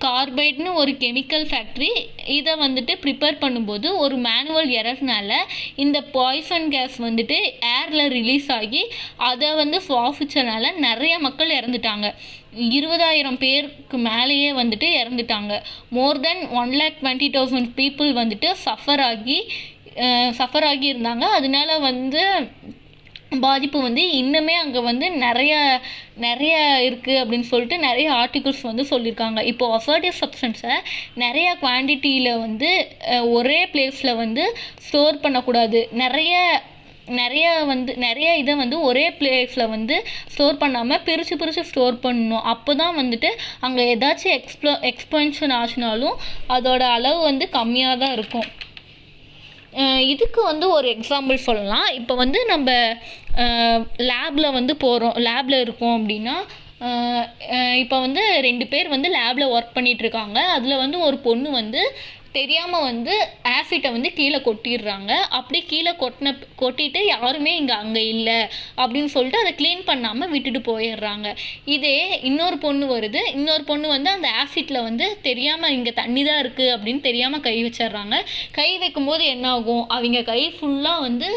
கார்பைட்னு ஒரு கெமிக்கல் ஃபேக்ட்ரி இதை வந்துட்டு ப்ரிப்பேர் பண்ணும்போது ஒரு மேனுவல் எரர்னால இந்த பாய்சன் கேஸ் வந்துட்டு ஏரில் ரிலீஸ் ஆகி அதை வந்து சுவாசிச்சனால நிறைய மக்கள் இறந்துட்டாங்க. 20,000 பேருக்கு மேலேயே வந்துட்டு இறந்துட்டாங்க. மோர் தென் 1,20,000 பீப்புள் வந்துட்டு சஃபர் ஆகி இருந்தாங்க. அதனால வந்து பாதிப்பு வந்து இன்னுமே அங்கே வந்து நிறைய இருக்குது அப்படின்னு சொல்லிட்டு நிறைய ஆர்டிகிள்ஸ் வந்து சொல்லியிருக்காங்க. இப்போது அசர்டிவ் சப்ஸ்டன்ஸை நிறைய குவான்டிட்டியில் வந்து ஒரே பிளேஸில் வந்து ஸ்டோர் பண்ணக்கூடாது. நிறைய இதை வந்து ஒரே பிளேஸில் வந்து ஸ்டோர் பண்ணாமல் பிரித்து ஸ்டோர் பண்ணணும். அப்போ தான் வந்துட்டு அங்கே ஏதாச்சும் எக்ஸ்பென்ஷன் ஆச்சுனாலும் அதோட அளவு வந்து கம்மியாக தான் இருக்கும். இதுக்கு வந்து ஒரு எக்ஸாம்பிள் சொல்லலாம். இப்போ வந்து நம்ம லேபில் இருக்கோம் அப்படின்னா இப்போ வந்து 2 பேர் வந்து லேபில் ஒர்க் பண்ணிகிட்ருக்காங்க. அதில் வந்து ஒரு பொண்ணு வந்து தெரியாமல் வந்து ஆசிட்டை வந்து கீழே கொட்டிடுறாங்க. அப்படி கீழே கொட்டிட்டு யாருமே அங்கே இல்லை அப்படின்னு சொல்லிட்டு அதை க்ளீன் பண்ணாமல் விட்டுட்டு போயிடுறாங்க. இதே இன்னொரு பொண்ணு வருது. இன்னொரு பொண்ணு வந்து அந்த ஆசிட்டில் வந்து தெரியாமல் இங்கே தண்ணி தான் இருக்குது அப்படின்னு தெரியாமல் கை வச்சிடுறாங்க. கை வைக்கும்போது என்ன ஆகும், அவங்க கை ஃபுல்லாக வந்து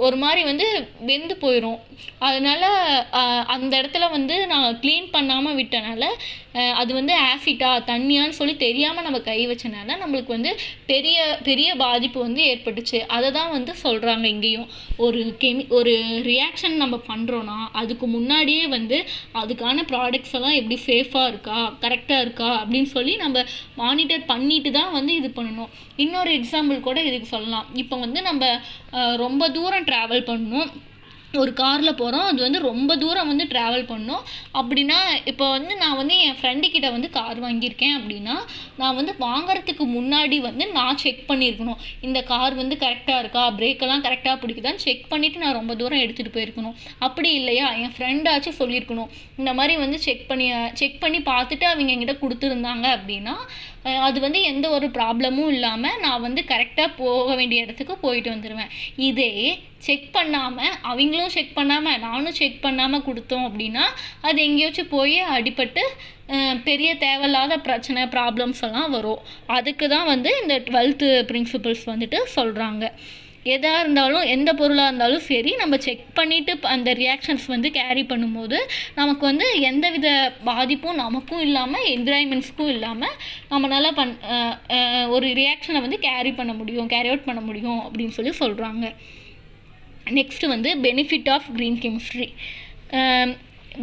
ஒரு மாதிரி வந்து வெந்து போயிடும். அதனால் அந்த இடத்துல வந்து நான் க்ளீன் பண்ணாமல் விட்டனால அது வந்து ஆசிட்டா தண்ணியான்னு சொல்லி தெரியாமல் நம்ம கை வச்சனால நம்மளுக்கு வந்து பெரிய பாதிப்பு வந்து ஏற்பட்டுச்சு. அதை தான் வந்து சொல்கிறாங்க இங்கேயும். ஒரு ரியாக்ஷன் நம்ம பண்ணுறோன்னா அதுக்கு முன்னாடியே வந்து அதுக்கான ப்ராடக்ட்ஸ் எல்லாம் எப்படி சேஃபாக இருக்கா கரெக்டாக இருக்கா அப்படின்னு சொல்லி நம்ம மானிட்டர் பண்ணிட்டு தான் வந்து இது பண்ணணும். இன்னொரு எக்ஸாம்பிள் கூட இதுக்கு சொல்லலாம். இப்போ வந்து நம்ம ரொம்ப தூரம் ட்ராவல் பண்ணணும். ஒரு காரில் போகிறோம், அது வந்து ரொம்ப தூரம் வந்து ட்ராவல் பண்ணோம் அப்படின்னா, இப்போ வந்து நான் வந்து என் ஃப்ரெண்டுக்கிட்ட வந்து கார் வாங்கியிருக்கேன் அப்படின்னா நான் வந்து வாங்குறதுக்கு முன்னாடி வந்து நான் செக் பண்ணியிருக்கணும். இந்த கார் வந்து கரெக்டாக இருக்கா, பிரேக்கெல்லாம் கரெக்டாக பிடிக்குதான்னு செக் பண்ணிவிட்டு நான் ரொம்ப தூரம் எடுத்துகிட்டு போயிருக்கணும். அப்படி இல்லையா என் ஃப்ரெண்டாச்சும் சொல்லியிருக்கணும். இந்த மாதிரி வந்து செக் பண்ணி பார்த்துட்டு அவங்க என்கிட்ட கொடுத்துருந்தாங்க அப்படின்னா அது வந்து எந்த ஒரு ப்ராப்ளமும் இல்லாமல் நான் வந்து கரெக்டாக போக வேண்டிய இடத்துக்கு போயிட்டு வந்துடுவேன். இதே செக் பண்ணாமல் அவங்களும் செக் பண்ணாமல் நானும் செக் பண்ணாமல் கொடுத்தோம் அப்படின்னா அது எங்கேயாச்சும் போய் அடிபட்டு பெரிய தேவையில்லாத ப்ராப்ளம்ஸ் எல்லாம் வரும். அதுக்கு தான் வந்து இந்த 12th பிரின்சிபல்ஸ் வந்துட்டு சொல்கிறாங்க. எதாக இருந்தாலும் எந்த பொருளாக இருந்தாலும் சரி நம்ம செக் பண்ணிவிட்டு அந்த ரியாக்ஷன்ஸ் வந்து கேரி பண்ணும்போது நமக்கு வந்து எந்தவித பாதிப்பும் நமக்கும் இல்லாமல் என்விரான்மெண்ட்ஸ்க்கும் இல்லாமல் நம்மளால் ஒரு ரியாக்ஷனை வந்து கேரி அவுட் பண்ண முடியும் அப்படின்னு சொல்லி சொல்கிறாங்க. நெக்ஸ்ட்டு வந்து benefit of green chemistry.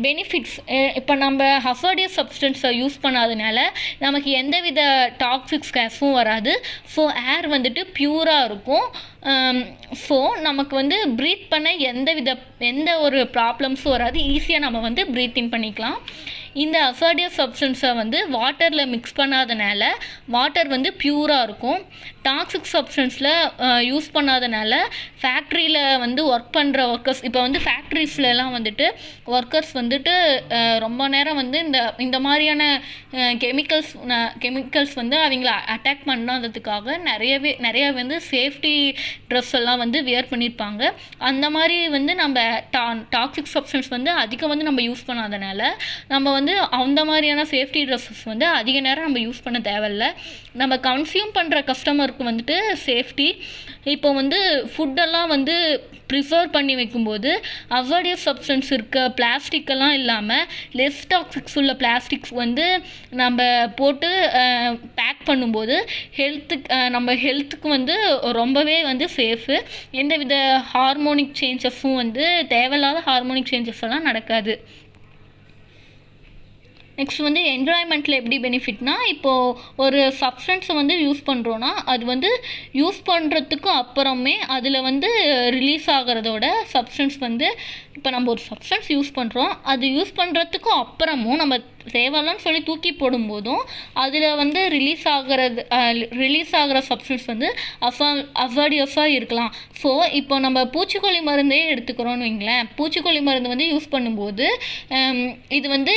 Benefits, இப்போ நம்ம ஹசார்டியஸ் சப்ஸ்டன்ஸை யூஸ் பண்ணாதனால நமக்கு எந்தவித டாக்ஸிக்ஸ் கேஸும் வராது. ஸோ ஏர் வந்துட்டு ப்யூராக இருக்கும். ஸோ நமக்கு வந்து ப்ரீத் பண்ண எந்த ஒரு ப்ராப்ளம்ஸும் வராது. ஈஸியாக நம்ம வந்து ப்ரீத் இன் பண்ணிக்கலாம். இந்த ஹசார்டியஸ் சப்ஸ்டன்ஸை வந்து வாட்டரில் மிக்ஸ் பண்ணாதனால வாட்டர் வந்து ப்யூராக இருக்கும். டாக்ஸிக் சப்ஸ்டன்ஸில் யூஸ் பண்ணாதனால ஃபேக்ட்ரியில் வந்து ஒர்க் பண்ணுற ஒர்க்கர்ஸ், இப்போ வந்து ஃபேக்ட்ரிஸ்லாம் வந்துட்டு ஒர்க்கர்ஸ் வந்துட்டு ரொம்ப நேரம் வந்து இந்த மாதிரியான கெமிக்கல்ஸ் வந்து அவங்கள அட்டாக் பண்ணாததுக்காக நிறைய வந்து சேஃப்டி ட்ரெஸ் எல்லாம் வந்து வியர் பண்ணியிருப்பாங்க. அந்த மாதிரி வந்து நம்ம டாக்ஸிக் சப்ஸ்டன்ஸ் வந்து அதிகம் வந்து நம்ம யூஸ் பண்ணாதனால நம்ம வந்து அந்த மாதிரியான சேஃப்டி ட்ரெஸ்ஸஸ் வந்து அதிக நேரம் நம்ம யூஸ் பண்ண தேவையில்ல. நம்ம கன்சியூம் பண்ணுற கஸ்டமருக்கு வந்துட்டு சேஃப்டி. இப்போ வந்து ஃபுட்டெல்லாம் வந்து ப்ரிசர்வ் பண்ணி வைக்கும்போது ஹசார்டியஸ் சப்ஸ்டன்ஸ் இருக்க பிளாஸ்டிக்கெல்லாம் இல்லாமல் லெஸ் டாக்ஸிக்ஸ் உள்ள பிளாஸ்டிக்ஸ் வந்து நம்ம போட்டு பேக் பண்ணும்போது நம்ம ஹெல்த்துக்கு வந்து ரொம்பவே வந்து சேஃபு. எந்தவித ஹார்மோனிக் சேஞ்சஸும் வந்து தேவையில்லாத ஹார்மோனிக் சேஞ்சஸ் எல்லாம் நடக்காது. நெக்ஸ்ட் வந்து என்விரான்மெண்ட்டில் எப்படி பெனிஃபிட்னா, இப்போது ஒரு சப்ஸ்டன்ஸை வந்து யூஸ் பண்ணுறோன்னா அது வந்து யூஸ் பண்ணுறதுக்கு அப்புறமே அதில் வந்து ரிலீஸ் ஆகிறதோட சப்ஸ்டன்ஸ் வந்து இப்போ நம்ம ஒரு சப்ஸ்டன்ஸ் யூஸ் பண்ணுறோம், அது யூஸ் பண்ணுறதுக்கும் அப்புறமும் நம்ம தேவையில்லன்னு சொல்லி தூக்கி போடும்போதும் அதில் வந்து ரிலீஸ் ஆகிற சப்ஸ்டன்ஸ் வந்து அசாடியஸாக இருக்கலாம். ஸோ இப்போ நம்ம பூச்சிக்கொல்லி மருந்தே எடுத்துக்கிறோன்னு வைங்களேன். பூச்சிக்கொல்லி மருந்து வந்து யூஸ் பண்ணும்போது இது வந்து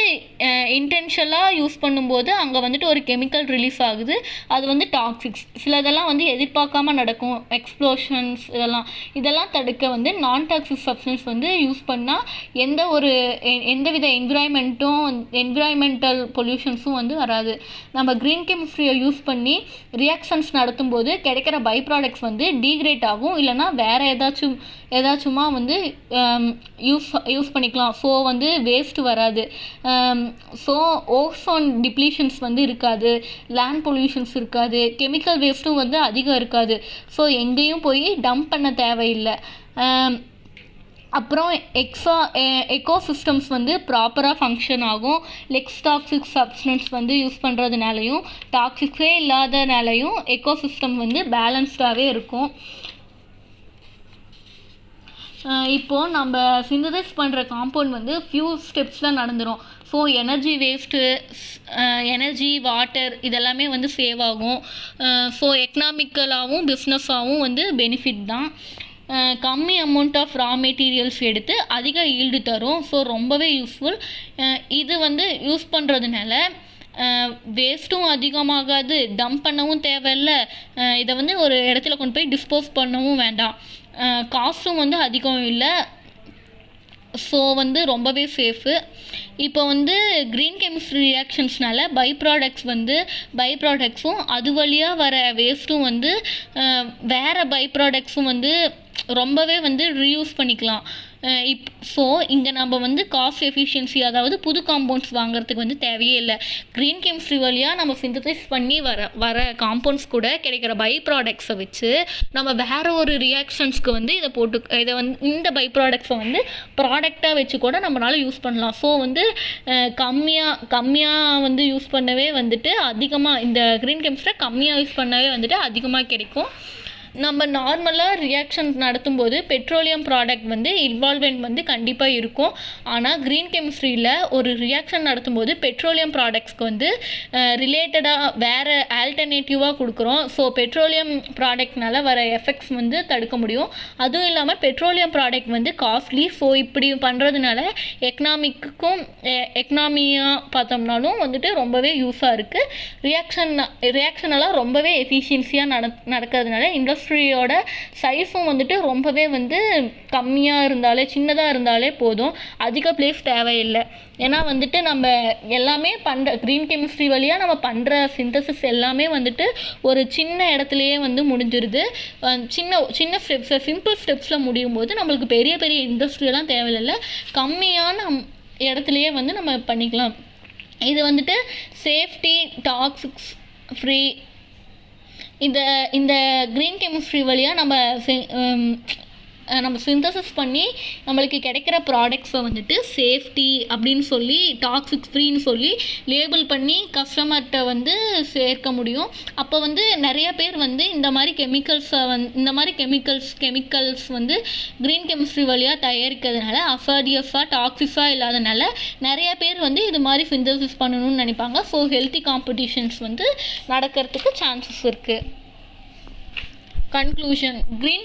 இன்டென்ஷனலாக யூஸ் பண்ணும்போது அங்கே வந்துட்டு ஒரு கெமிக்கல் ரிலீஸ் ஆகுது. அது வந்து டாக்ஸிக்ஸ். சிலதெல்லாம் வந்து எதிர்பார்க்காம நடக்கும், எக்ஸ்ப்ளோஷன்ஸ், இதெல்லாம் தடுக்க வந்து நான் டாக்ஸிக் சப்ஸ்டன்ஸ் வந்து யூஸ் பண்ணால் எந்தவித என்விரான்மெண்டல் பொல்யூஷன்ஸும் வந்து வராது. நம்ம க்ரீன் கெமிஸ்ட்ரியை யூஸ் பண்ணி ரியாக்ஷன்ஸ் நடத்தும்போது கிடைக்கிற பை ப்ராடக்ட்ஸ் வந்து டீக்ரேட் ஆகும், இல்லைனா வேறு ஏதாச்சுமா வந்து யூஸ் பண்ணிக்கலாம். ஸோ வந்து வேஸ்ட் வராது. ஸோ ஓசோன் டிப்ளீஷன்ஸ் வந்து இருக்காது, லேண்ட் பொல்யூஷன்ஸ் இருக்காது, கெமிக்கல் வேஸ்ட்டும் வந்து அதிகம் இருக்காது. ஸோ எங்கேயும் போய் டம்ப் பண்ண தேவையில்லை. அப்புறம் எக்கோசிஸ்டம்ஸ் வந்து ப்ராப்பராக ஃபங்க்ஷன் ஆகும். லெஸ் டாக்ஸிக் சப்ஸ்டன்ஸ் வந்து யூஸ் பண்ணுறதுனாலையும் டாக்ஸிக்ஸே இல்லாதனாலையும் எக்கோசிஸ்டம் வந்து பேலன்ஸ்டாகவே இருக்கும். இப்போது நம்ம சிந்தசைஸ் பண்ணுற காம்பவுண்ட் வந்து ஃபியூ ஸ்டெப்ஸில் நடந்துடும். So energy waste, energy, water இதெல்லாமே வந்து சேவ் ஆகும். ஸோ எக்கனாமிக்கலாகவும் பிஸ்னஸாகவும் வந்து பெனிஃபிட் தான். கம்மி அமௌண்ட் ஆஃப் ரா மெட்டீரியல்ஸ் எடுத்து அதிக ஈல்டு தரும். ஸோ ரொம்பவே யூஸ்ஃபுல். இது வந்து யூஸ் பண்ணுறதுனால வேஸ்ட்டும் அதிகமாகாது, டம்ப் பண்ணவும் தேவையில்லை, இதை வந்து ஒரு இடத்துல கொண்டு போய் டிஸ்போஸ் பண்ணவும் வேண்டாம், காஸ்ட்டும் வந்து அதிகம் இல்லை. ஸோ வந்து ரொம்பவே சேஃபு. இப்போ வந்து க்ரீன் கெமிஸ்ட்ரி ரியாக்ஷன்ஸ்னால பை ப்ராடக்ட்ஸும் அது வழியாக வர வேஸ்ட்டும் வந்து வேறு பை ப்ராடக்ட்ஸும் வந்து ரொம்பவே வந்து ரீயூஸ் பண்ணிக்கலாம். ஸோ இங்கே நம்ம வந்து காஸ்ட் எஃபிஷியன்சி, அதாவது புது காம்பவுண்ட்ஸ் வாங்குறதுக்கு வந்து தேவையே இல்லை. க்ரீன் கெமிஸ்ட்ரி வழியாக நம்ம சிந்தசைஸ் பண்ணி வர காம்பவுண்ட்ஸ் கூட கிடைக்கிற பை ப்ராடக்ட்ஸை வச்சு நம்ம வேறு ஒரு ரியாக்ஷன்ஸ்க்கு வந்து இதை வந்து இந்த பை ப்ராடக்ட்ஸை வந்து ப்ராடக்டாக வச்சு கூட நம்மளால் யூஸ் பண்ணலாம். ஸோ வந்து கம்மியாக வந்து யூஸ் பண்ணவே வந்துட்டு அதிகமாக, இந்த க்ரீன் கெமிஸ்ட்ரியை கம்மியாக யூஸ் பண்ணவே வந்துட்டு அதிகமாக கிடைக்கும். நம்ம நார்மலாக ரியாக்ஷன் நடத்தும்போது பெட்ரோலியம் ப்ராடக்ட் வந்து இன்வால்வ்மெண்ட் வந்து கண்டிப்பாக இருக்கும். ஆனால் க்ரீன் கெமிஸ்ட்ரியில் ஒரு ரியாக்ஷன் நடத்தும்போது பெட்ரோலியம் ப்ராடக்ட்ஸ்க்கு வந்து ரிலேட்டடாக வேறு ஆல்டர்னேட்டிவாக கொடுக்குறோம். ஸோ பெட்ரோலியம் ப்ராடக்ட்னால வர எஃபெக்ட்ஸ் வந்து தடுக்க முடியும். அதுவும் இல்லாமல் பெட்ரோலியம் ப்ராடக்ட் வந்து காஸ்ட்லி. ஸோ இப்படி பண்ணுறதுனால எக்கனாமியாக பார்த்தோம்னாலும் வந்துட்டு ரொம்பவே யூஸாக இருக்குது. ரியாக்ஷனெல்லாம் ரொம்பவே எஃபிஷியன்சியாக நடக்கிறதுனால இண்டஸ்ட்ரியோட சைஸும் வந்துட்டு ரொம்பவே வந்து கம்மியாக இருந்தாலே, சின்னதாக இருந்தாலே போதும், அதிக பிளேஸ் தேவையில்லை. ஏன்னா வந்துட்டு நம்ம எல்லாமே க்ரீன் கெமிஸ்ட்ரி வழியாக நம்ம பண்ணுற சிந்தசிஸ் எல்லாமே வந்துட்டு ஒரு சின்ன இடத்துலையே வந்து முடிஞ்சிருது. சின்ன ஸ்டெப்ஸை, சிம்பிள் ஸ்டெப்ஸில் முடியும் போது நம்மளுக்கு பெரிய பெரிய இண்டஸ்ட்ரியெல்லாம் தேவையில்லை, கம்மியான இடத்துலையே வந்து நம்ம பண்ணிக்கலாம். இது வந்துட்டு சேஃப்டி, டாக்ஸிக்ஸ் ஃப்ரீ. இந்த க்ரீன் கெமிஸ்ட்ரி வழியாக நம்ம சிந்தசிஸ் பண்ணி நம்மளுக்கு கிடைக்கிற ப்ராடக்ட்ஸை வந்துட்டு சேஃப்டி அப்படின்னு சொல்லி, டாக்ஸிக் ஃப்ரீன்னு சொல்லி லேபிள் பண்ணி கஸ்டமர்கிட்ட வந்து சேர்க்க முடியும். அப்போ வந்து நிறைய பேர் வந்து இந்த மாதிரி கெமிக்கல்ஸ் வந்து க்ரீன் கெமிஸ்ட்ரி வழியாக தயாரிக்கிறதுனால அசாடியஸாக, டாக்ஸிஸாக இல்லாதனால நிறைய பேர் வந்து இது மாதிரி சிந்தசிஸ் பண்ணணும்னு நினைப்பாங்க. ஸோ ஹெல்த்தி காம்படிஷன்ஸ் வந்து நடக்கிறதுக்கு சான்சஸ் இருக்குது. Conclusion: green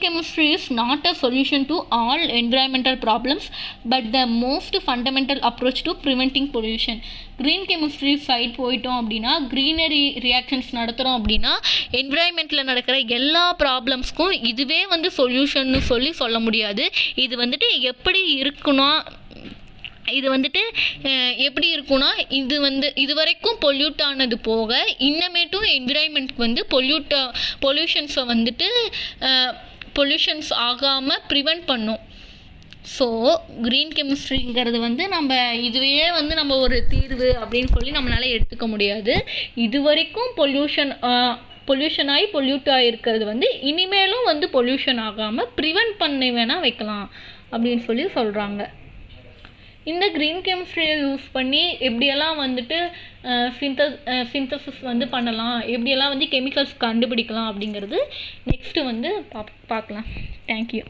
chemistry is not a solution to all environmental problems, but the most fundamental approach to preventing pollution. Green chemistry side போயிட்டோம் அப்படின்னா, க்ரீனரி ரியாக்ஷன்ஸ் நடத்துகிறோம் அப்படின்னா, என்விரான்மெண்ட்டில் நடக்கிற எல்லா ப்ராப்ளம்ஸ்க்கும் இதுவே வந்து சொல்யூஷன்னு சொல்ல முடியாது. இது வந்துட்டு எப்படி இருக்குன்னா, இது வரைக்கும் பொல்யூட் ஆனது போக இன்னமேட்டும் என்விரான்மெண்ட்க்கு வந்து பொல்யூஷன்ஸை வந்துட்டு பொல்யூஷன்ஸ் ஆகாமல் ப்ரிவெண்ட் பண்ணும். ஸோ க்ரீன் கெமிஸ்ட்ரிங்கிறது வந்து இதுவே வந்து நம்ம ஒரு தீர்வு அப்படின்னு சொல்லி நம்மளால் எடுத்துக்க முடியாது. இது வரைக்கும் பொல்யூஷன் ஆகி பொல்யூட் ஆகிருக்கிறது வந்து இனிமேலும் வந்து பொல்யூஷன் ஆகாமல் ப்ரிவெண்ட் பண்ணி வேணால் வைக்கலாம் அப்படின்னு சொல்லி சொல்கிறாங்க. இந்த க்ரீன் கெமிஸ்ட்ரியை யூஸ் பண்ணி எப்படியெல்லாம் வந்துட்டு சிந்தசிஸ் வந்து பண்ணலாம், எப்படியெல்லாம் வந்து கெமிக்கல்ஸ் கண்டுபிடிக்கலாம் அப்படிங்கிறது நெக்ஸ்ட்டு வந்து பார்க்கலாம். தேங்க்யூ.